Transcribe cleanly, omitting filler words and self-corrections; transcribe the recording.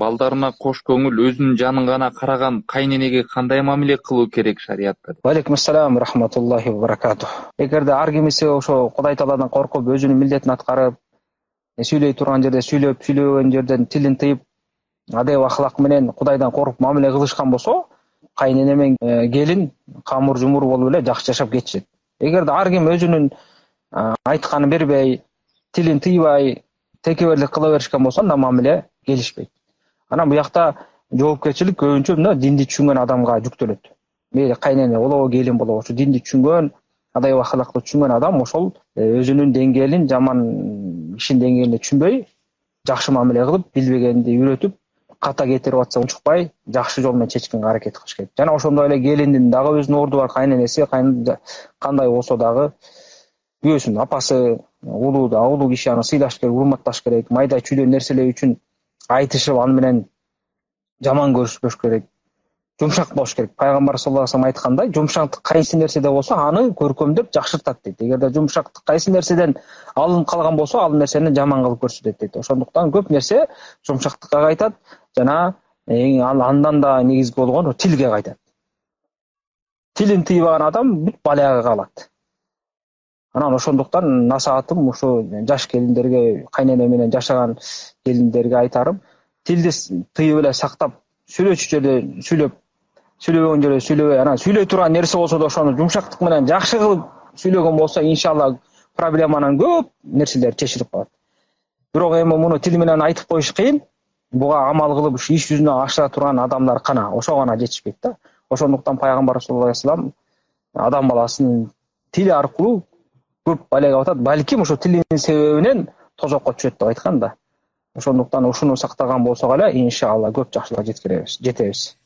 балдарына кош көңүл, өзүнүн жанын гана караган кайненеге кандай мамиле кылуу керек шариятта? Алейкум ассалам рахматуллахи ва баракатух. Эгерде ар кимиси ошо Кудай Тааладан коркуп, өзүнүн милдетин аткарып, сүйлөй турган жерде сүйлөп, сүйлөбөгөн жерден тилин тыйып, адеп ахлак менен Кудайдан коркуп мамиле кылышкан болсо, кайнене менен келин камыр жумур болуп эле жакшы жашап кетишет. Эгерде ар ким өзүнүн айтканын бербей, тилин тыйбай, текеберлик кыла беришкен болсо, анда мамиле келишпейт. Анан буякта жоопкерчилик көбүнчө мына динди түшүнгөн адамга жүктөлөт. Мейли кайнене болобу, келин болобу, ошо динди түшүнгөн, адайып ахлакты түшүнгөн адам ошол өзүнүн деңгээлин, жаман ишин деңгээлине түшүнбөй, жакшы мамиле кылып, билбегенди үйрөтүп, ката кетирип атса унчукпай, жакшы жол менен чечкенге аракет кылыш керек. Жана ошондой эле келиндин дагы өзүнүн орду бар, кайненеси кандай болсо дагы күйөөсүнүн апасы, улуу киши аны сыйлаш керек, урматташ керек, майда чүйдө нерселер үчүн айтышып, аны менен жаман көрүшпөш керек. Жумшак болуш керек. Пайгамбар саллаллаху алейхи вассалам айткандай, жумшактык кайсы нерседе болсо, аны көркөмдөп жакшыртат дейт. Эгерде жумшактык кайсы нерседен алынып калган болсо, ал нерсени жаман кылып көрсөтөт дейт. Ошондуктан көп нерсе жумшактыкка кайтат, жана андан да негизги болгон тилге кайтат. Тилин тыйбаган адам бүт балага калат. Анан ошондуктан насаатым ушу жаш келиндерге, кайнене менен жашаган келиндерге айтарым, тилди тыйып эле сактап, сүйлөчү жерде сүйлөп, сүйлөбөгөн жерде сүйлөбөй, анан сүйлөй турган нерсе болсо да ошону жумшактык менен жакшы кылып сүйлөгөн болсо, иншалла проблеманын көп нерселери чечилип калат. Бирок эми муну тил менен айтып коюш кыйын, буга амал кылып иш жүзүнө ашыра турган адамдар кана, ошо гана жетишпейт да. Ошондуктан пайгамбар саллаллаху алейхи вассалам адам баласынын тили аркылуу көп балеге батат, балким ошо тилинин себебинен тозокко түшөт деп айткан да. Ошондуктан ушуну сактаган болсок эле, иншалла көп жакшылыкка жетебиз.